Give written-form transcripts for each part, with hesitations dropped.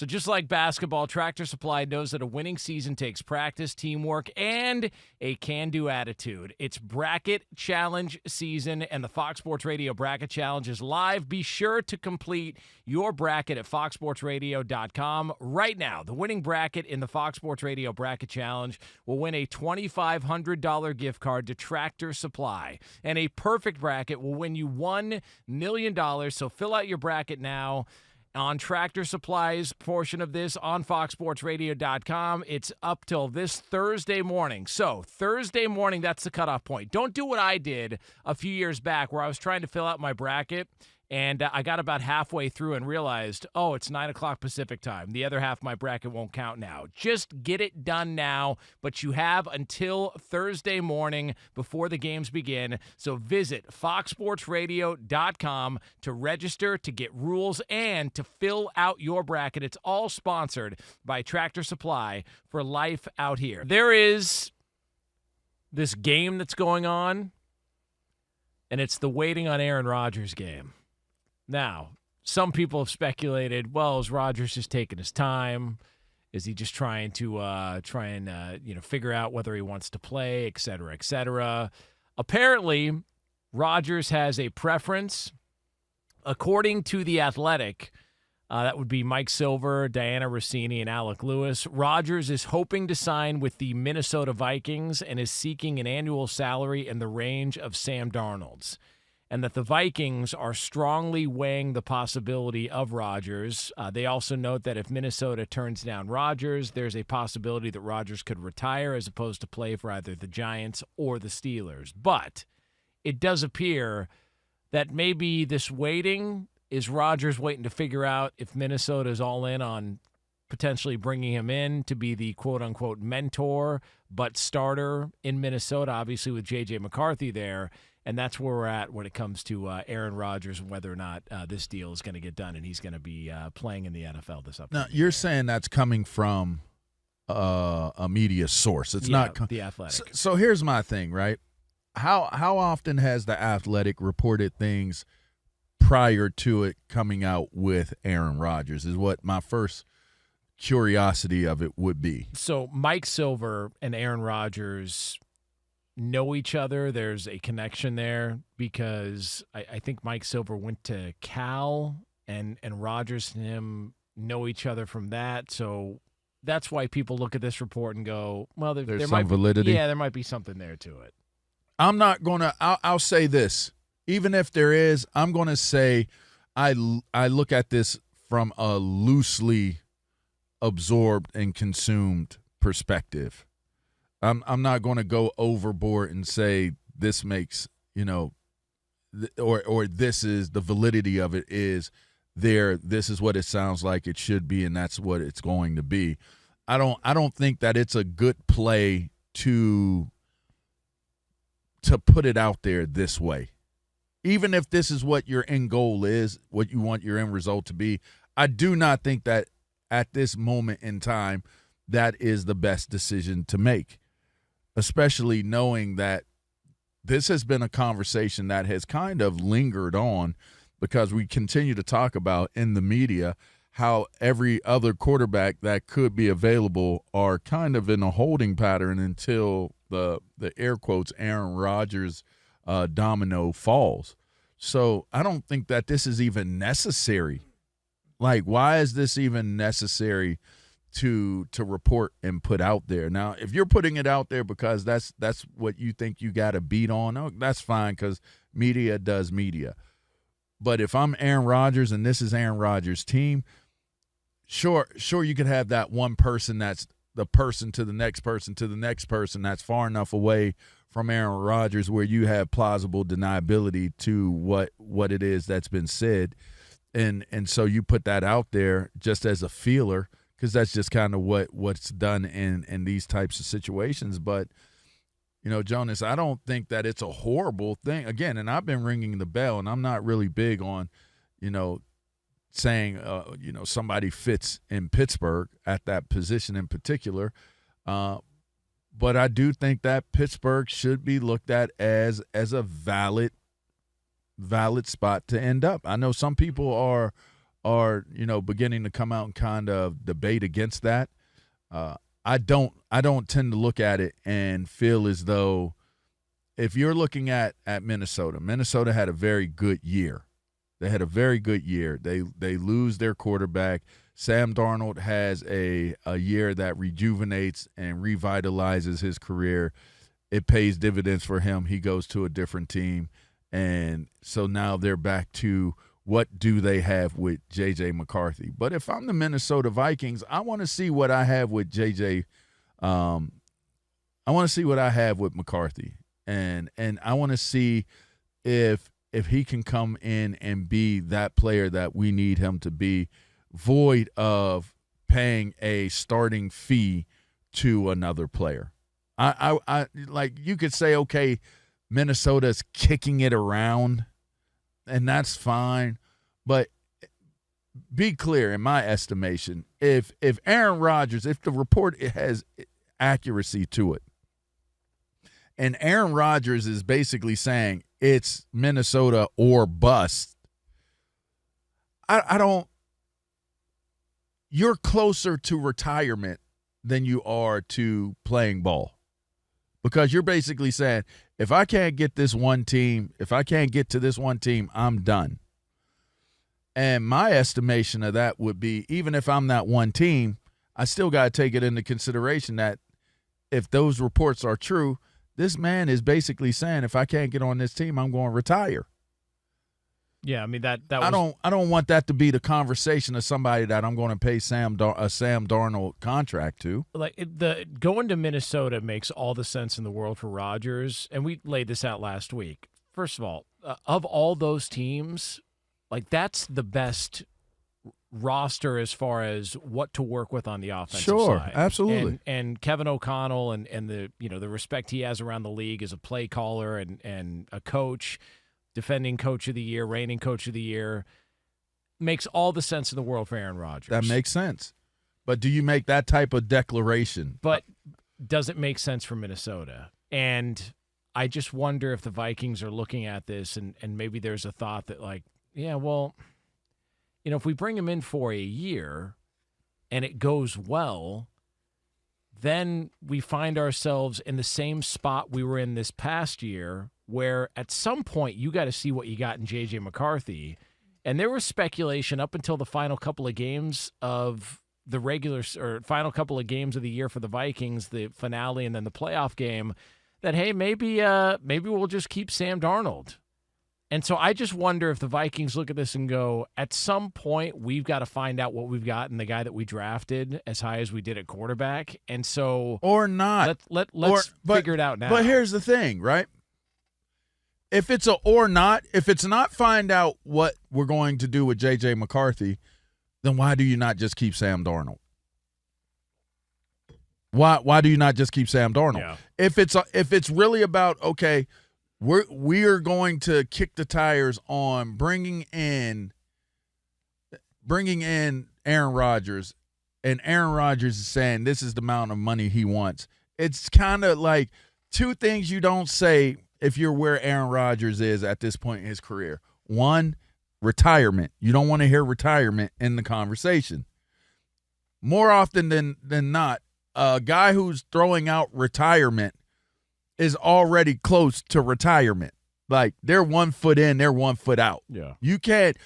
So just like basketball, Tractor Supply knows that a winning season takes practice, teamwork, and a can-do attitude. It's Bracket Challenge season, and the Fox Sports Radio Bracket Challenge is live. Be sure to complete your bracket at foxsportsradio.com right now. The winning bracket in the Fox Sports Radio Bracket Challenge will win a $2,500 gift card to Tractor Supply, and a perfect bracket will win you $1 million. So fill out your bracket now on Tractor Supply's portion of this on foxsportsradio.com. It's up till this Thursday morning. So Thursday morning, that's the cutoff point. Don't do what I did a few years back where I was trying to fill out my bracket, and I got about halfway through and realized, oh, it's 9 o'clock Pacific time. The other half of my bracket won't count now. Just get it done now, but you have until Thursday morning before the games begin. So visit foxsportsradio.com to register, to get rules, and to fill out your bracket. It's all sponsored by Tractor Supply for life out here. There is this game that's going on, and it's the waiting on Aaron Rodgers game. Now, some people have speculated, well, is Rodgers just taking his time? Is he just trying to figure out whether he wants to play, et cetera, et cetera? Apparently, Rodgers has a preference. According to The Athletic, that would be Mike Silver, Diana Rossini, and Alec Lewis. Rodgers is hoping to sign with the Minnesota Vikings and is seeking an annual salary in the range of Sam Darnold's, and that the Vikings are strongly weighing the possibility of Rodgers. They also note that if Minnesota turns down Rodgers, there's a possibility that Rodgers could retire as opposed to play for either the Giants or the Steelers. But it does appear that maybe this waiting is Rodgers waiting to figure out if Minnesota is all in on potentially bringing him in to be the quote-unquote mentor but starter in Minnesota, obviously with J.J. McCarthy there. And that's where we're at when it comes to Aaron Rodgers and whether or not this deal is going to get done and he's going to be playing in the NFL this upcoming Now, you're saying that's coming from a media source. It's not The Athletic. So here's my thing, right? How often has the Athletic reported things prior to it coming out with Aaron Rodgers is what my first curiosity of it would be. So Mike Silver and Aaron Rodgers know each other. There's a connection there because I think Mike Silver went to Cal and Rodgers and him know each other from that. So that's why people look at this report and go, well, there some might validity. Yeah, there might be something there to it. I'm not going to – I'll say this. Even if there is, I'm going to say I look at this from a loosely absorbed and consumed perspective. I'm not going to go overboard and say this makes, or this is the validity of it is there. This is what it sounds like it should be, and that's what it's going to be. I don't think that it's a good play to put it out there this way. Even if this is what your end goal is, what you want your end result to be, I do not think that at this moment in time that is the best decision to make. Especially knowing that this has been a conversation that has kind of lingered on because we continue to talk about in the media how every other quarterback that could be available are kind of in a holding pattern until the air quotes Aaron Rodgers domino falls. So I don't think that this is even necessary. Like, why is this even necessary to report and put out there? Now, if you're putting it out there because that's what you think you got to beat on, that's fine because media does media. But if I'm Aaron Rodgers and this is Aaron Rodgers' team, sure you could have that one person that's the person to the next person to the next person that's far enough away from Aaron Rodgers where you have plausible deniability to what it is that's been said. And so you put that out there just as a feeler, because that's just kind of what's done in these types of situations. But, Jonas, I don't think that it's a horrible thing. Again, and I've been ringing the bell, and I'm not really big on, saying, somebody fits in Pittsburgh at that position in particular. But I do think that Pittsburgh should be looked at as a valid spot to end up. I know some people are are beginning to come out and kind of debate against that. I don't tend to look at it and feel as though if you're looking at Minnesota had a very good year. They had a very good year. They lose their quarterback. Sam Darnold has a year that rejuvenates and revitalizes his career. It pays dividends for him. He goes to a different team. And so now they're back to what do they have with J.J. McCarthy. But if I'm the Minnesota Vikings, I want to see what I have with J.J. I want to see what I have with McCarthy. And I want to see if he can come in and be that player that we need him to be, void of paying a starting fee to another player. I like, you could say, okay, Minnesota's kicking it around, and that's fine. But be clear, in my estimation, if Aaron Rodgers, if the report has accuracy to it, and Aaron Rodgers is basically saying it's Minnesota or bust, I don't – you're closer to retirement than you are to playing ball. Because you're basically saying, if I can't get this one team, if I can't get to this one team, I'm done. And my estimation of that would be, even if I'm that one team, I still got to take it into consideration that if those reports are true, this man is basically saying, if I can't get on this team, I'm going to retire. Yeah, I mean that was, I don't want that to be the conversation of somebody that I'm going to pay a Sam Darnold contract to. Like the going to Minnesota makes all the sense in the world for Rodgers, and we laid this out last week. First of all, of all those teams, like that's the best roster as far as what to work with on the offensive side. Sure, absolutely. And Kevin O'Connell and the the respect he has around the league as a play caller and a coach. Defending coach of the year, reigning coach of the year, makes all the sense in the world for Aaron Rodgers. That makes sense. But do you make that type of declaration? But does it make sense for Minnesota? And I just wonder if the Vikings are looking at this and maybe there's a thought that like, yeah, well, if we bring him in for a year and it goes well, then we find ourselves in the same spot we were in this past year, where at some point you got to see what you got in J.J. McCarthy. And there was speculation up until the final couple of games of the final couple of games of the year for the Vikings, the finale and then the playoff game, that, hey, maybe we'll just keep Sam Darnold. And so I just wonder if the Vikings look at this and go, at some point we've got to find out what we've got in the guy that we drafted as high as we did at quarterback. And so or not. Let's figure it out now. But here's the thing, right? If it's if it's not find out what we're going to do with J.J. McCarthy, then why do you not just keep Sam Darnold? Why do you not just keep Sam Darnold? Yeah. If it's really about, okay, we are going to kick the tires on bringing in Aaron Rodgers, and Aaron Rodgers is saying this is the amount of money he wants. It's kind of like two things you don't say if you're where Aaron Rodgers is at this point in his career. One, retirement. You don't want to hear retirement in the conversation. More often than not, a guy who's throwing out retirement is already close to retirement. Like, they're 1 foot in, they're 1 foot out. Yeah. You can't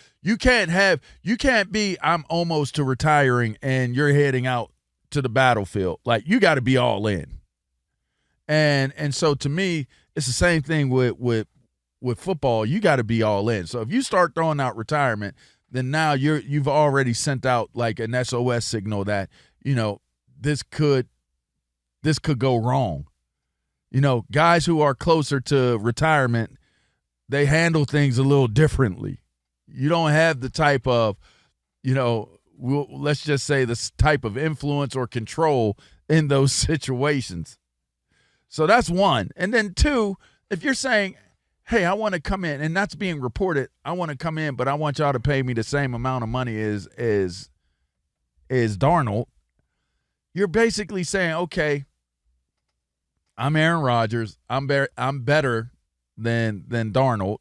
be, I'm almost to retiring and you're heading out to the battlefield. Like, you got to be all in. And so to me, it's the same thing with football. You got to be all in. So if you start throwing out retirement, then now you've already sent out like an SOS signal that, this could go wrong. Guys who are closer to retirement, they handle things a little differently. You don't have the type of, let's just say this type of influence or control in those situations. So that's one. And then two, if you're saying, hey, I want to come in, and that's being reported, I want to come in, but I want y'all to pay me the same amount of money as Darnold, you're basically saying, okay, I'm Aaron Rodgers. I'm better than Darnold,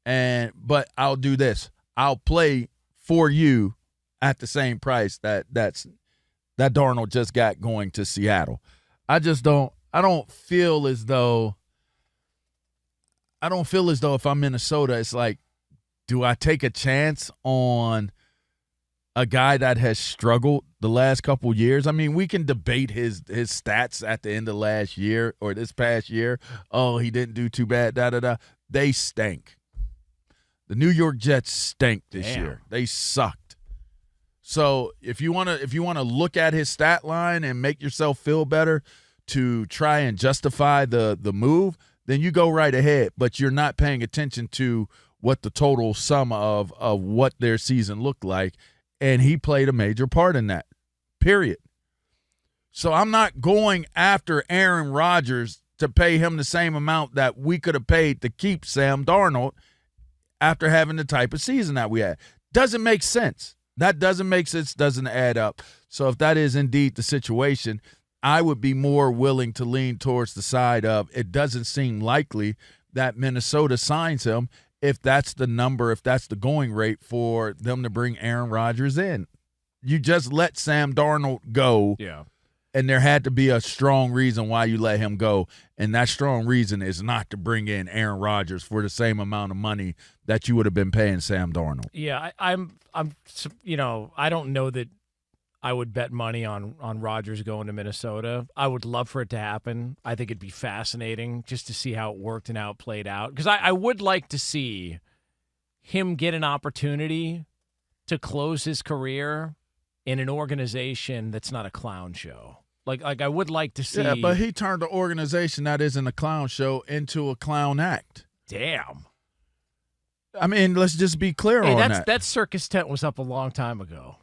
but I'll do this. I'll play for you at the same price that Darnold just got going to Seattle. I don't feel as though if I'm Minnesota, it's like, do I take a chance on a guy that has struggled the last couple years? I mean, we can debate his stats at the end of last year or this past year. Oh, he didn't do too bad, da-da-da. They stank. The New York Jets stank this year. They sucked. So if you wanna look at his stat line and make yourself feel better to try and justify the move, then you go right ahead. But you're not paying attention to what the total sum of what their season looked like, and he played a major part in that, period. So I'm not going after Aaron Rodgers to pay him the same amount that we could have paid to keep Sam Darnold after having the type of season that we had. Doesn't make sense. That doesn't make sense, doesn't add up. So if that is indeed the situation, I would be more willing to lean towards the side of it doesn't seem likely that Minnesota signs him if that's the number, if that's the going rate for them to bring Aaron Rodgers in. You just let Sam Darnold go, and there had to be a strong reason why you let him go, and that strong reason is not to bring in Aaron Rodgers for the same amount of money that you would have been paying Sam Darnold. Yeah, I'm I don't know that I would bet money on Rodgers going to Minnesota. I would love for it to happen. I think it'd be fascinating just to see how it worked and how it played out. Because I would like to see him get an opportunity to close his career in an organization that's not a clown show. Like I would like to see. Yeah, but he turned the organization that isn't a clown show into a clown act. Damn. I mean, let's just be clear on that. That circus tent was up a long time ago.